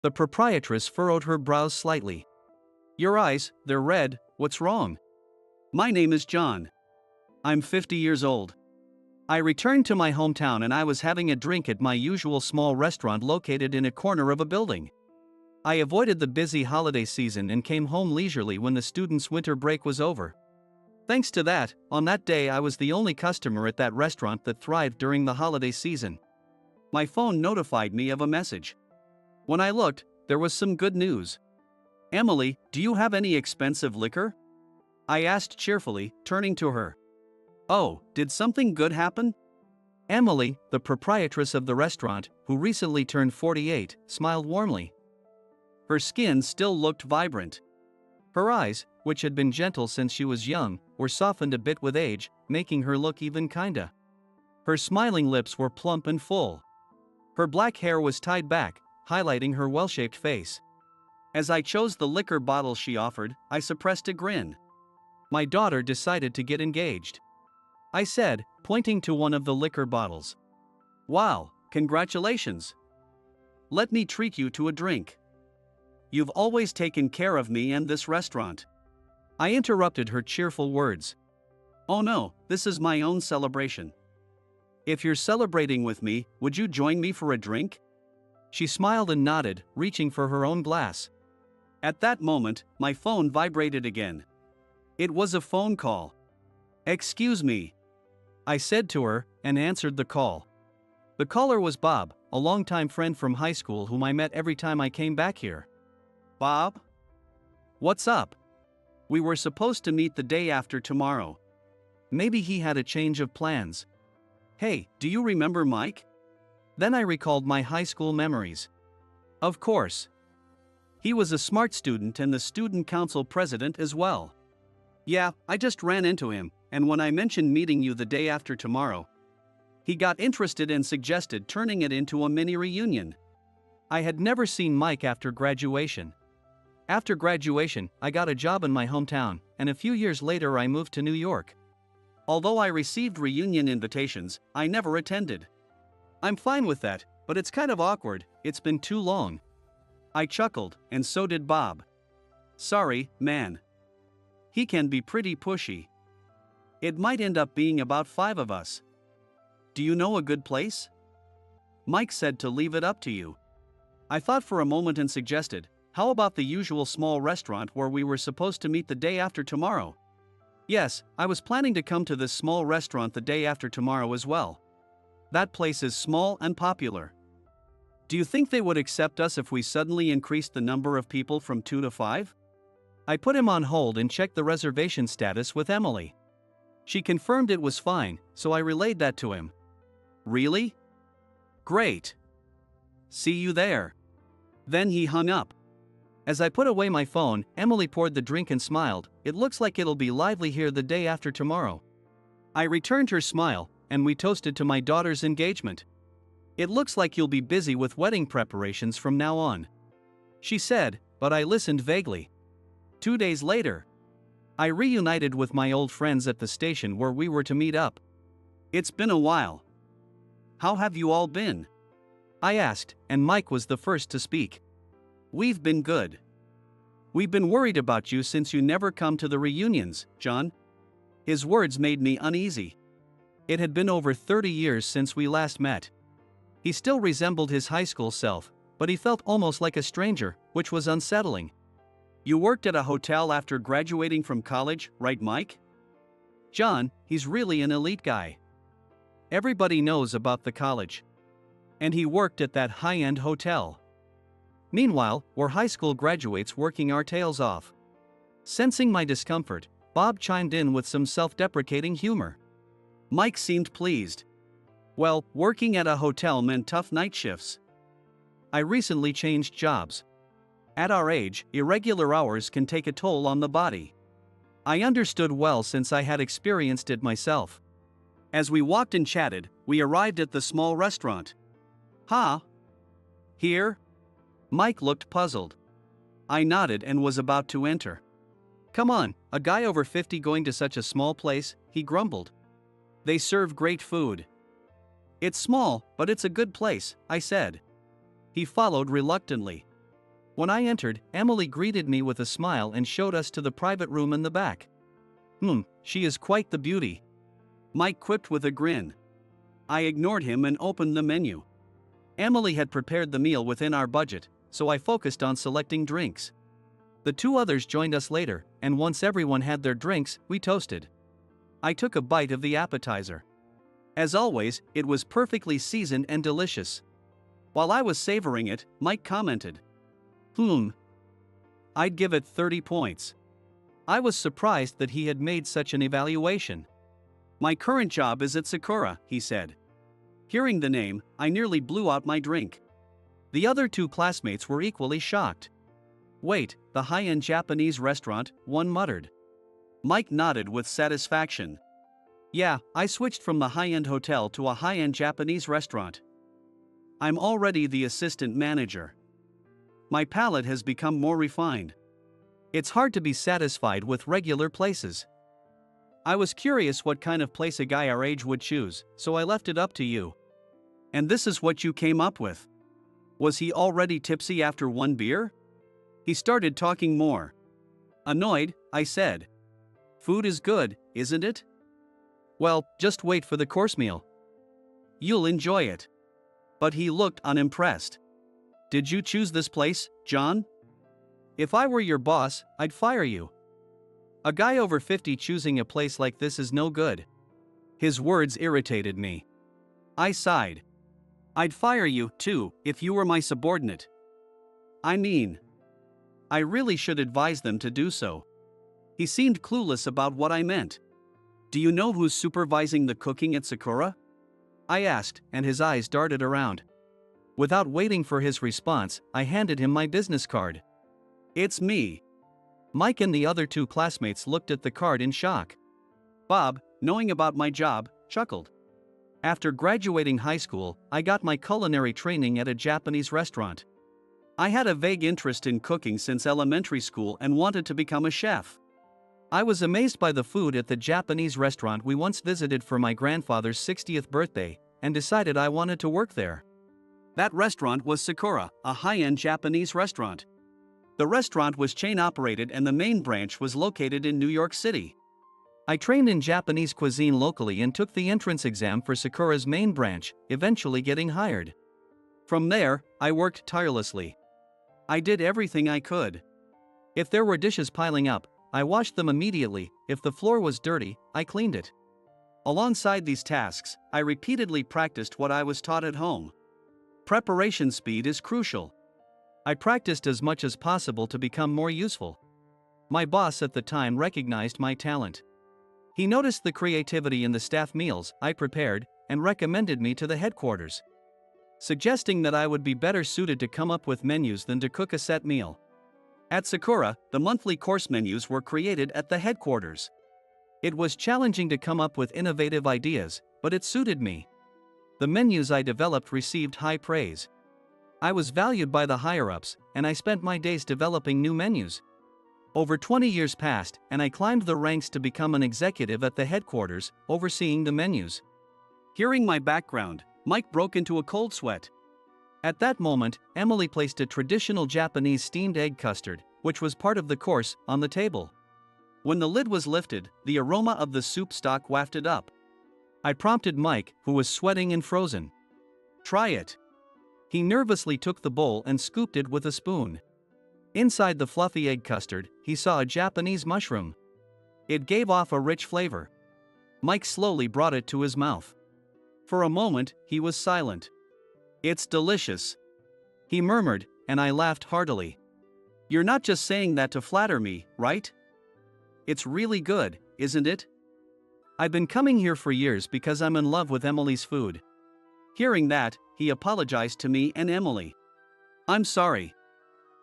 The proprietress furrowed her brows slightly. Your eyes, they're red, what's wrong? My name is John. I'm 50 years old. I returned to my hometown and I was having a drink at my usual small restaurant located in a corner of a building. I avoided the busy holiday season and came home leisurely when the students' winter break was over. Thanks to that, on that day I was the only customer at that restaurant that thrived during the holiday season. My phone notified me of a message. When I looked, there was some good news. Emily, do you have any expensive liquor? I asked cheerfully, turning to her. Oh, did something good happen? Emily, the proprietress of the restaurant, who recently turned 48, smiled warmly. Her skin still looked vibrant. Her eyes, which had been gentle since she was young, were softened a bit with age, making her look even kinda. Her smiling lips were plump and full. Her black hair was tied back, highlighting her well-shaped face. As I chose the liquor bottle she offered, I suppressed a grin. My daughter decided to get engaged. I said, pointing to one of the liquor bottles. Wow, congratulations. Let me treat you to a drink. You've always taken care of me and this restaurant. I interrupted her cheerful words. Oh no, this is my own celebration. If you're celebrating with me, would you join me for a drink? She smiled and nodded, reaching for her own glass. At that moment, my phone vibrated again. It was a phone call. Excuse me, I said to her, and answered the call. The caller was Bob, a longtime friend from high school whom I met every time I came back here. Bob? What's up? We were supposed to meet the day after tomorrow. Maybe he had a change of plans. Hey, do you remember Mike? Then I recalled my high school memories. Of course. He was a smart student and the student council president as well. Yeah, I just ran into him, and when I mentioned meeting you the day after tomorrow, he got interested and suggested turning it into a mini reunion. I had never seen Mike after graduation. After graduation, I got a job in my hometown, and a few years later I moved to New York. Although I received reunion invitations, I never attended. I'm fine with that, but it's kind of awkward, it's been too long. I chuckled, and so did Bob. Sorry, man. He can be pretty pushy. It might end up being about 5 of us. Do you know a good place? Mike said to leave it up to you. I thought for a moment and suggested, how about the usual small restaurant where we were supposed to meet the day after tomorrow? Yes, I was planning to come to this small restaurant the day after tomorrow as well. That place is small and popular. Do you think they would accept us if we suddenly increased the number of people from 2 to 5? I put him on hold and checked the reservation status with Emily. She confirmed it was fine, so I relayed that to him. Really? Great. See you there. Then he hung up. As I put away my phone, Emily poured the drink and smiled. It looks like it'll be lively here the day after tomorrow. I returned her smile, and we toasted to my daughter's engagement. It looks like you'll be busy with wedding preparations from now on, she said, but I listened vaguely. 2 days later, I reunited with my old friends at the station where we were to meet up. It's been a while. How have you all been? I asked, and Mike was the first to speak. We've been good. We've been worried about you since you never come to the reunions, John. His words made me uneasy. It had been over 30 years since we last met. He still resembled his high school self, but he felt almost like a stranger, which was unsettling. You worked at a hotel after graduating from college, right, Mike? John, he's really an elite guy. Everybody knows about the college. And he worked at that high-end hotel. Meanwhile, we're high school graduates working our tails off. Sensing my discomfort, Bob chimed in with some self-deprecating humor. Mike seemed pleased. Well, working at a hotel meant tough night shifts. I recently changed jobs. At our age, irregular hours can take a toll on the body. I understood well since I had experienced it myself. As we walked and chatted, we arrived at the small restaurant. Huh? Here? Mike looked puzzled. I nodded and was about to enter. Come on, a guy over 50 going to such a small place, he grumbled. They serve great food. It's small, but it's a good place, I said. He followed reluctantly. When I entered, Emily greeted me with a smile and showed us to the private room in the back. She is quite the beauty," Mike quipped with a grin. I ignored him and opened the menu. Emily had prepared the meal within our budget, so I focused on selecting drinks. The two others joined us later, and once everyone had their drinks, we toasted. I took a bite of the appetizer. As always, it was perfectly seasoned and delicious. While I was savoring it, Mike commented, I'd give it 30 points. I was surprised that he had made such an evaluation. My current job is at Sakura, he said. Hearing the name, I nearly blew out my drink. The other two classmates were equally shocked. Wait, the high-end Japanese restaurant, one muttered. Mike nodded with satisfaction. Yeah, I switched from the high-end hotel to a high-end Japanese restaurant. I'm already the assistant manager. My palate has become more refined. It's hard to be satisfied with regular places. I was curious what kind of place a guy our age would choose, so I left it up to you. And this is what you came up with. Was he already tipsy after one beer? He started talking more. Annoyed, I said. Food is good, isn't it? Well, just wait for the course meal. You'll enjoy it. But he looked unimpressed. Did you choose this place, John? If I were your boss, I'd fire you. A guy over 50 choosing a place like this is no good. His words irritated me. I sighed. I'd fire you, too, if you were my subordinate. I really should advise them to do so. He seemed clueless about what I meant. Do you know who's supervising the cooking at Sakura? I asked, and his eyes darted around. Without waiting for his response, I handed him my business card. It's me. Mike and the other two classmates looked at the card in shock. Bob, knowing about my job, chuckled. After graduating high school, I got my culinary training at a Japanese restaurant. I had a vague interest in cooking since elementary school and wanted to become a chef. I was amazed by the food at the Japanese restaurant we once visited for my grandfather's 60th birthday, and decided I wanted to work there. That restaurant was Sakura, a high-end Japanese restaurant. The restaurant was chain-operated and the main branch was located in New York City. I trained in Japanese cuisine locally and took the entrance exam for Sakura's main branch, eventually getting hired. From there, I worked tirelessly. I did everything I could. If there were dishes piling up, I washed them immediately. If the floor was dirty, I cleaned it. Alongside these tasks, I repeatedly practiced what I was taught at home. Preparation speed is crucial. I practiced as much as possible to become more useful. My boss at the time recognized my talent. He noticed the creativity in the staff meals I prepared and recommended me to the headquarters, suggesting that I would be better suited to come up with menus than to cook a set meal. At Sakura, the monthly course menus were created at the headquarters. It was challenging to come up with innovative ideas, but it suited me. The menus I developed received high praise. I was valued by the higher-ups, and I spent my days developing new menus. Over 20 years passed, and I climbed the ranks to become an executive at the headquarters, overseeing the menus. Hearing my background, Mike broke into a cold sweat. At that moment, Emily placed a traditional Japanese steamed egg custard, which was part of the course, on the table. When the lid was lifted, the aroma of the soup stock wafted up. I prompted Mike, who was sweating and frozen. Try it. He nervously took the bowl and scooped it with a spoon. Inside the fluffy egg custard, he saw a Japanese mushroom. It gave off a rich flavor. Mike slowly brought it to his mouth. For a moment, he was silent. It's delicious, he murmured, and I laughed heartily. You're not just saying that to flatter me, right? It's really good, isn't it? I've been coming here for years because I'm in love with Emily's food. Hearing that, he apologized to me and Emily. I'm sorry.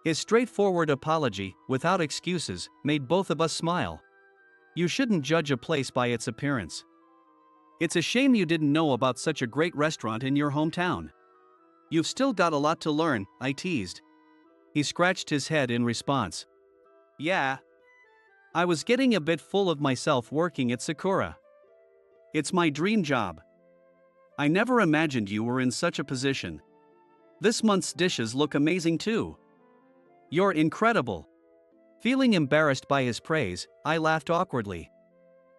His straightforward apology, without excuses, made both of us smile. You shouldn't judge a place by its appearance. It's a shame you didn't know about such a great restaurant in your hometown. You've still got a lot to learn, I teased. He scratched his head in response. Yeah. I was getting a bit full of myself working at Sakura. It's my dream job. I never imagined you were in such a position. This month's dishes look amazing too. You're incredible. Feeling embarrassed by his praise, I laughed awkwardly.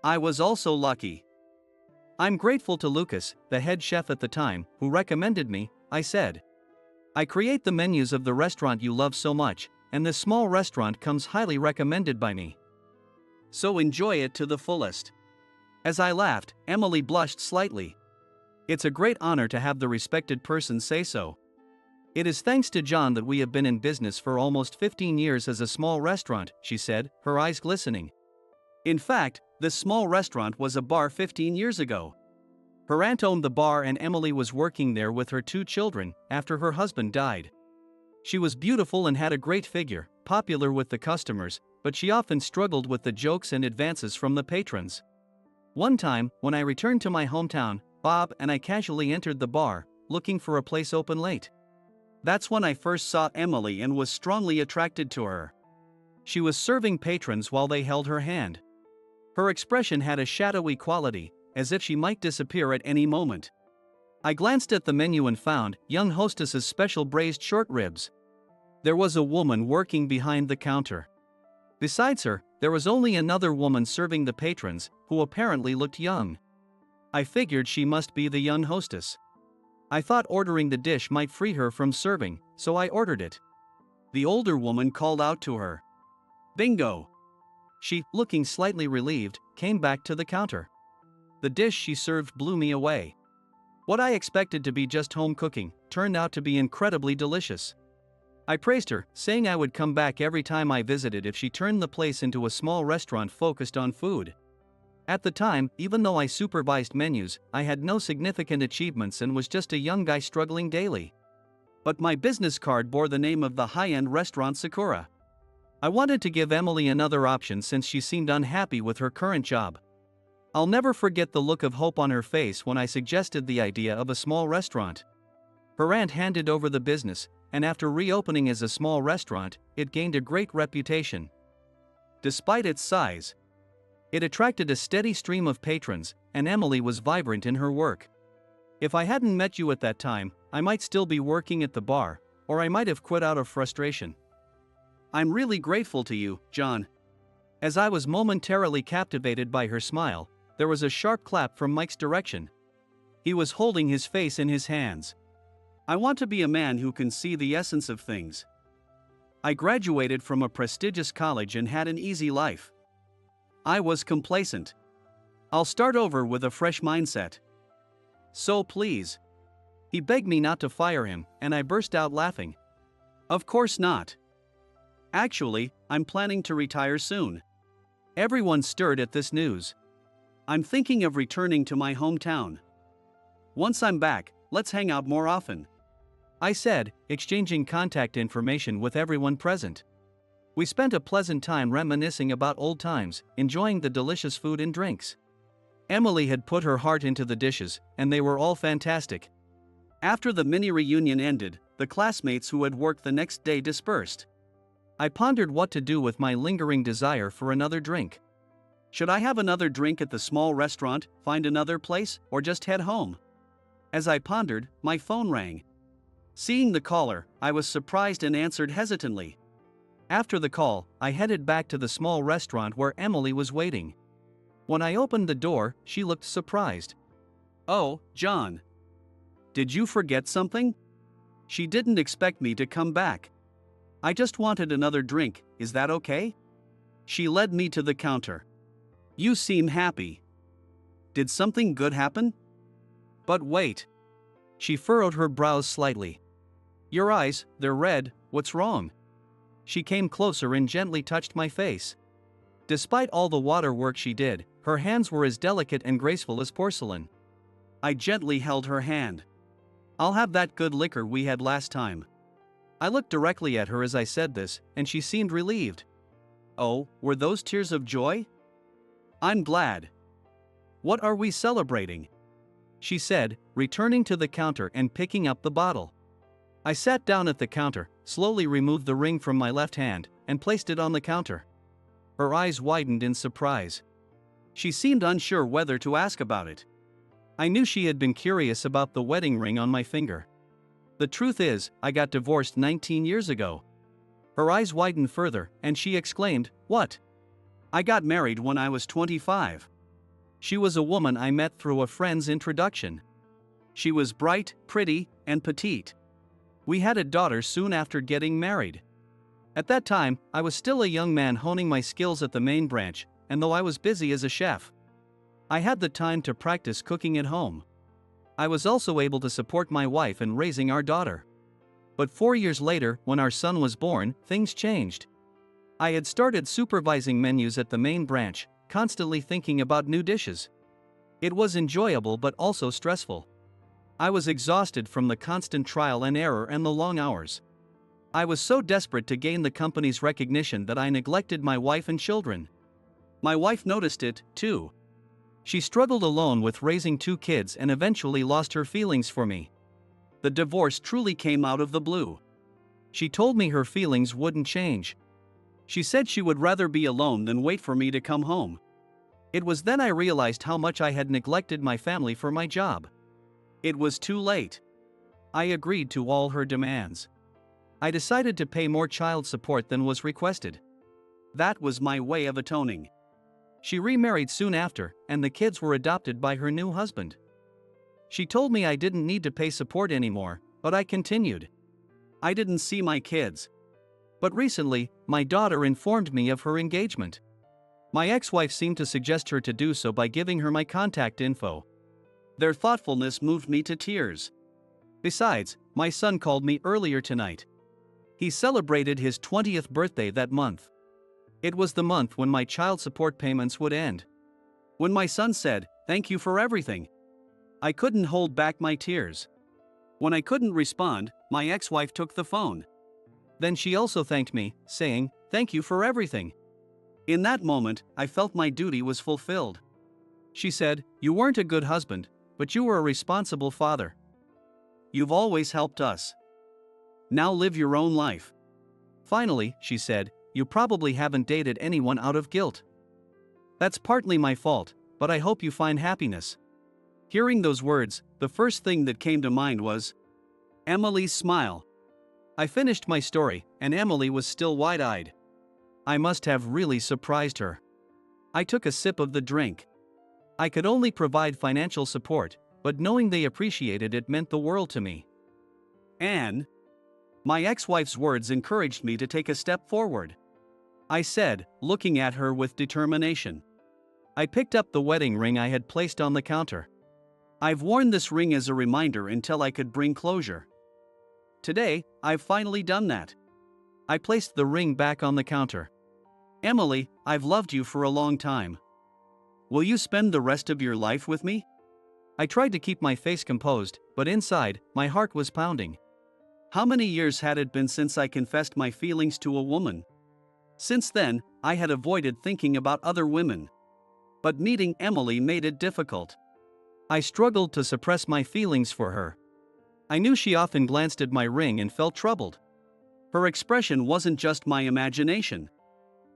I was also lucky. I'm grateful to Lucas, the head chef at the time, who recommended me, I said. I create the menus of the restaurant you love so much, and this small restaurant comes highly recommended by me. So enjoy it to the fullest. As I laughed, Emily blushed slightly. It's a great honor to have the respected person say so. It is thanks to John that we have been in business for almost 15 years as a small restaurant, she said, her eyes glistening. In fact, this small restaurant was a bar 15 years ago. Her aunt owned the bar and Emily was working there with her 2 children after her husband died. She was beautiful and had a great figure, popular with the customers, but she often struggled with the jokes and advances from the patrons. One time, when I returned to my hometown, Bob and I casually entered the bar, looking for a place open late. That's when I first saw Emily and was strongly attracted to her. She was serving patrons while they held her hand. Her expression had a shadowy quality, as if she might disappear at any moment. I glanced at the menu and found young hostess's special braised short ribs. There was a woman working behind the counter. Besides her, there was only another woman serving the patrons, who apparently looked young. I figured she must be the young hostess. I thought ordering the dish might free her from serving, so I ordered it. The older woman called out to her. Bingo! She, looking slightly relieved, came back to the counter. The dish she served blew me away. What I expected to be just home cooking turned out to be incredibly delicious. I praised her, saying I would come back every time I visited if she turned the place into a small restaurant focused on food. At the time, even though I supervised menus, I had no significant achievements and was just a young guy struggling daily. But my business card bore the name of the high-end restaurant Sakura. I wanted to give Emily another option since she seemed unhappy with her current job. I'll never forget the look of hope on her face when I suggested the idea of a small restaurant. Her aunt handed over the business, and after reopening as a small restaurant, it gained a great reputation. Despite its size, it attracted a steady stream of patrons, and Emily was vibrant in her work. If I hadn't met you at that time, I might still be working at the bar, or I might have quit out of frustration. I'm really grateful to you, John. As I was momentarily captivated by her smile, there was a sharp clap from Mike's direction. He was holding his face in his hands. I want to be a man who can see the essence of things. I graduated from a prestigious college and had an easy life. I was complacent. I'll start over with a fresh mindset. So please. He begged me not to fire him, and I burst out laughing. Of course not. Actually, I'm planning to retire soon. Everyone stirred at this news. I'm thinking of returning to my hometown. Once I'm back, let's hang out more often, I said, exchanging contact information with everyone present. We spent a pleasant time reminiscing about old times, enjoying the delicious food and drinks. Emily had put her heart into the dishes, and they were all fantastic. After the mini reunion ended, the classmates who had worked the next day dispersed. I pondered what to do with my lingering desire for another drink. Should I have another drink at the small restaurant, find another place, or just head home? As I pondered, my phone rang. Seeing the caller, I was surprised and answered hesitantly. After the call, I headed back to the small restaurant where Emily was waiting. When I opened the door, she looked surprised. Oh, John. Did you forget something? She didn't expect me to come back. I just wanted another drink, is that okay? She led me to the counter. You seem happy. Did something good happen? But wait. She furrowed her brows slightly. Your eyes, they're red, what's wrong? She came closer and gently touched my face. Despite all the water work she did, her hands were as delicate and graceful as porcelain. I gently held her hand. I'll have that good liquor we had last time. I looked directly at her as I said this, and she seemed relieved. Oh, were those tears of joy? I'm glad. What are we celebrating? She said, returning to the counter and picking up the bottle. I sat down at the counter, slowly removed the ring from my left hand, and placed it on the counter. Her eyes widened in surprise. She seemed unsure whether to ask about it. I knew she had been curious about the wedding ring on my finger. The truth is, I got divorced 19 years ago. Her eyes widened further, and she exclaimed, "What? I got married when I was 25. She was a woman I met through a friend's introduction. She was bright, pretty, and petite. We had a daughter soon after getting married. At that time, I was still a young man honing my skills at the main branch, and though I was busy as a chef, I had the time to practice cooking at home. I was also able to support my wife in raising our daughter. But 4 years later, when our son was born, things changed. I had started supervising menus at the main branch, constantly thinking about new dishes. It was enjoyable but also stressful. I was exhausted from the constant trial and error and the long hours. I was so desperate to gain the company's recognition that I neglected my wife and children. My wife noticed it, too. She struggled alone with raising 2 kids and eventually lost her feelings for me. The divorce truly came out of the blue. She told me her feelings wouldn't change. She said she would rather be alone than wait for me to come home. It was then I realized how much I had neglected my family for my job. It was too late. I agreed to all her demands. I decided to pay more child support than was requested. That was my way of atoning. She remarried soon after, and the kids were adopted by her new husband. She told me I didn't need to pay support anymore, but I continued. I didn't see my kids. But recently, my daughter informed me of her engagement. My ex-wife seemed to suggest her to do so by giving her my contact info. Their thoughtfulness moved me to tears. Besides, my son called me earlier tonight. He celebrated his 20th birthday that month. It was the month when my child support payments would end. When my son said, "Thank you for everything," I couldn't hold back my tears. When I couldn't respond, my ex-wife took the phone. Then she also thanked me, saying, "Thank you for everything." In that moment, I felt my duty was fulfilled. She said, "You weren't a good husband, but you were a responsible father. You've always helped us. Now live your own life." Finally, she said, "You probably haven't dated anyone out of guilt. That's partly my fault, but I hope you find happiness." Hearing those words, the first thing that came to mind was Emily's smile. I finished my story, and Emily was still wide-eyed. I must have really surprised her. I took a sip of the drink. I could only provide financial support, but knowing they appreciated it meant the world to me. And my ex-wife's words encouraged me to take a step forward. I said, looking at her with determination. I picked up the wedding ring I had placed on the counter. I've worn this ring as a reminder until I could bring closure. Today, I've finally done that. I placed the ring back on the counter. Emily, I've loved you for a long time. Will you spend the rest of your life with me? I tried to keep my face composed, but inside, my heart was pounding. How many years had it been since I confessed my feelings to a woman? Since then, I had avoided thinking about other women. But meeting Emily made it difficult. I struggled to suppress my feelings for her. I knew she often glanced at my ring and felt troubled. Her expression wasn't just my imagination.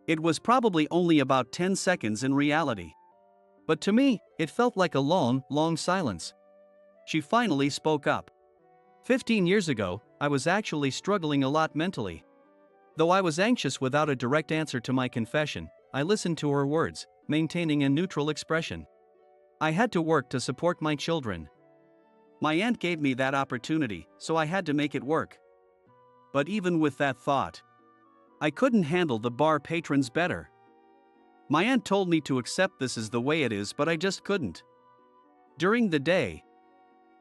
It was probably only about 10 seconds in reality. But to me, it felt like a long, long silence. She finally spoke up. 15 years ago, I was actually struggling a lot mentally. Though I was anxious without a direct answer to my confession, I listened to her words, maintaining a neutral expression. I had to work to support my children. My aunt gave me that opportunity, so I had to make it work. But even with that thought, I couldn't handle the bar patrons better. My aunt told me to accept this as the way it is, but I just couldn't. During the day,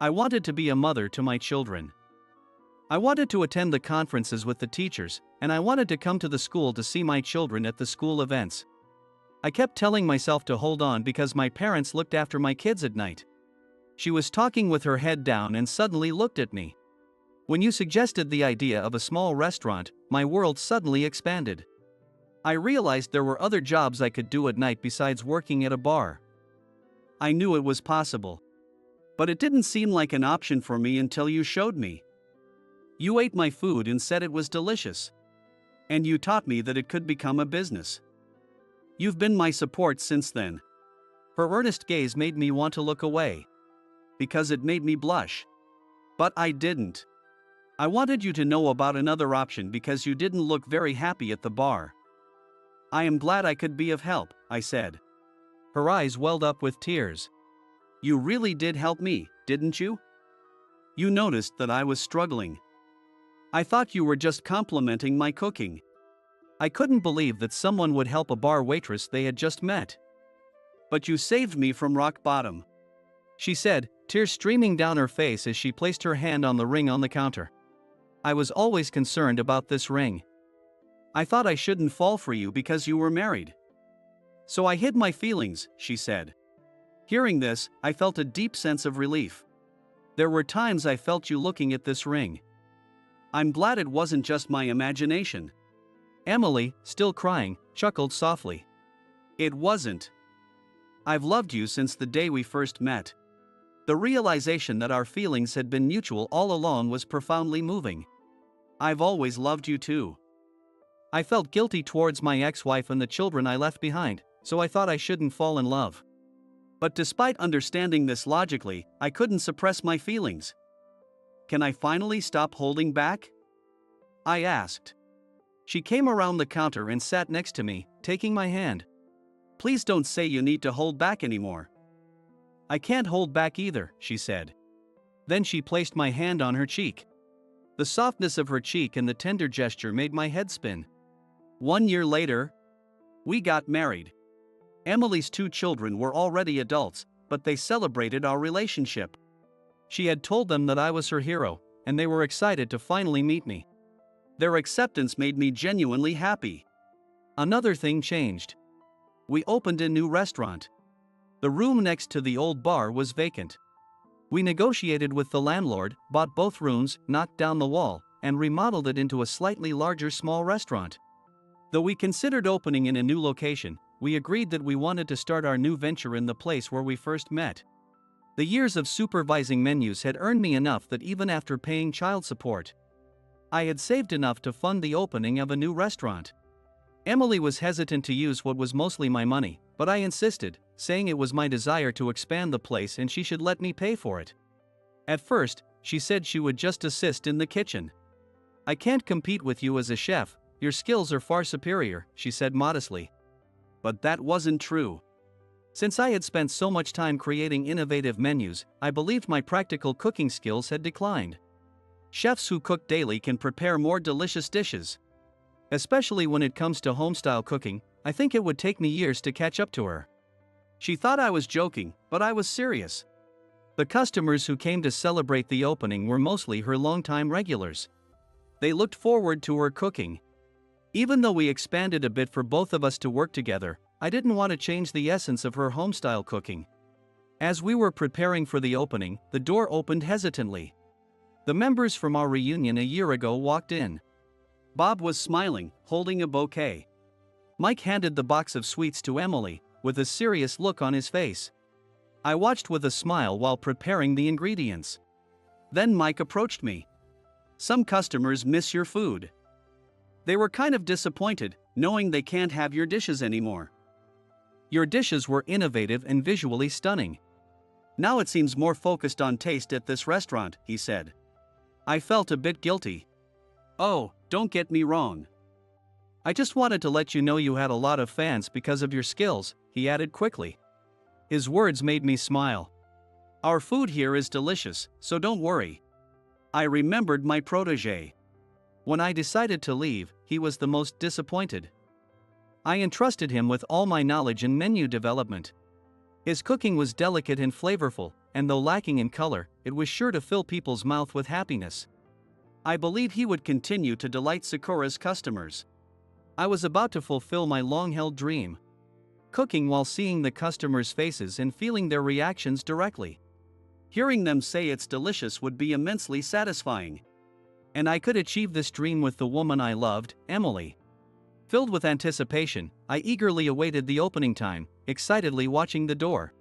I wanted to be a mother to my children. I wanted to attend the conferences with the teachers, and I wanted to come to the school to see my children at the school events. I kept telling myself to hold on because my parents looked after my kids at night. She was talking with her head down and suddenly looked at me. When you suggested the idea of a small restaurant, my world suddenly expanded. I realized there were other jobs I could do at night besides working at a bar. I knew it was possible. But it didn't seem like an option for me until you showed me. You ate my food and said it was delicious. And you taught me that it could become a business. You've been my support since then. Her earnest gaze made me want to look away. Because it made me blush. But I didn't. I wanted you to know about another option because you didn't look very happy at the bar. I am glad I could be of help, I said. Her eyes welled up with tears. You really did help me, didn't you? You noticed that I was struggling. I thought you were just complimenting my cooking. I couldn't believe that someone would help a bar waitress they had just met. But you saved me from rock bottom, she said, tears streaming down her face as she placed her hand on the ring on the counter. I was always concerned about this ring. I thought I shouldn't fall for you because you were married. So I hid my feelings, she said. Hearing this, I felt a deep sense of relief. There were times I felt you looking at this ring. I'm glad it wasn't just my imagination. Emily, still crying, chuckled softly. It wasn't. I've loved you since the day we first met. The realization that our feelings had been mutual all along was profoundly moving. I've always loved you too. I felt guilty towards my ex-wife and the children I left behind, so I thought I shouldn't fall in love. But despite understanding this logically, I couldn't suppress my feelings. Can I finally stop holding back? I asked. She came around the counter and sat next to me, taking my hand. Please don't say you need to hold back anymore. I can't hold back either, she said. Then she placed my hand on her cheek. The softness of her cheek and the tender gesture made my head spin. 1 year later, we got married. Emily's 2 children were already adults, but they celebrated our relationship. She had told them that I was her hero, and they were excited to finally meet me. Their acceptance made me genuinely happy. Another thing changed. We opened a new restaurant. The room next to the old bar was vacant. We negotiated with the landlord, bought both rooms, knocked down the wall, and remodeled it into a slightly larger small restaurant. Though we considered opening in a new location, we agreed that we wanted to start our new venture in the place where we first met. The years of supervising menus had earned me enough that even after paying child support, I had saved enough to fund the opening of a new restaurant. Emily was hesitant to use what was mostly my money, but I insisted, saying it was my desire to expand the place and she should let me pay for it. At first, she said she would just assist in the kitchen. I can't compete with you as a chef, your skills are far superior, she said modestly. But that wasn't true. Since I had spent so much time creating innovative menus, I believed my practical cooking skills had declined. Chefs who cook daily can prepare more delicious dishes. Especially when it comes to home-style cooking, I think it would take me years to catch up to her. She thought I was joking, but I was serious. The customers who came to celebrate the opening were mostly her longtime regulars. They looked forward to her cooking. Even though we expanded a bit for both of us to work together, I didn't want to change the essence of her home-style cooking. As we were preparing for the opening, the door opened hesitantly. The members from our reunion a year ago walked in. Bob was smiling, holding a bouquet. Mike handed the box of sweets to Emily, with a serious look on his face. I watched with a smile while preparing the ingredients. Then Mike approached me. Some customers miss your food. They were kind of disappointed, knowing they can't have your dishes anymore. Your dishes were innovative and visually stunning. Now it seems more focused on taste at this restaurant, he said. I felt a bit guilty. Oh, don't get me wrong. I just wanted to let you know you had a lot of fans because of your skills, he added quickly. His words made me smile. Our food here is delicious, so don't worry. I remembered my protégé. When I decided to leave, he was the most disappointed. I entrusted him with all my knowledge in menu development. His cooking was delicate and flavorful, and though lacking in color, it was sure to fill people's mouth with happiness. I believe he would continue to delight Sakura's customers. I was about to fulfill my long-held dream. Cooking while seeing the customers' faces and feeling their reactions directly. Hearing them say it's delicious would be immensely satisfying. And I could achieve this dream with the woman I loved, Emily. Filled with anticipation, I eagerly awaited the opening time, excitedly watching the door.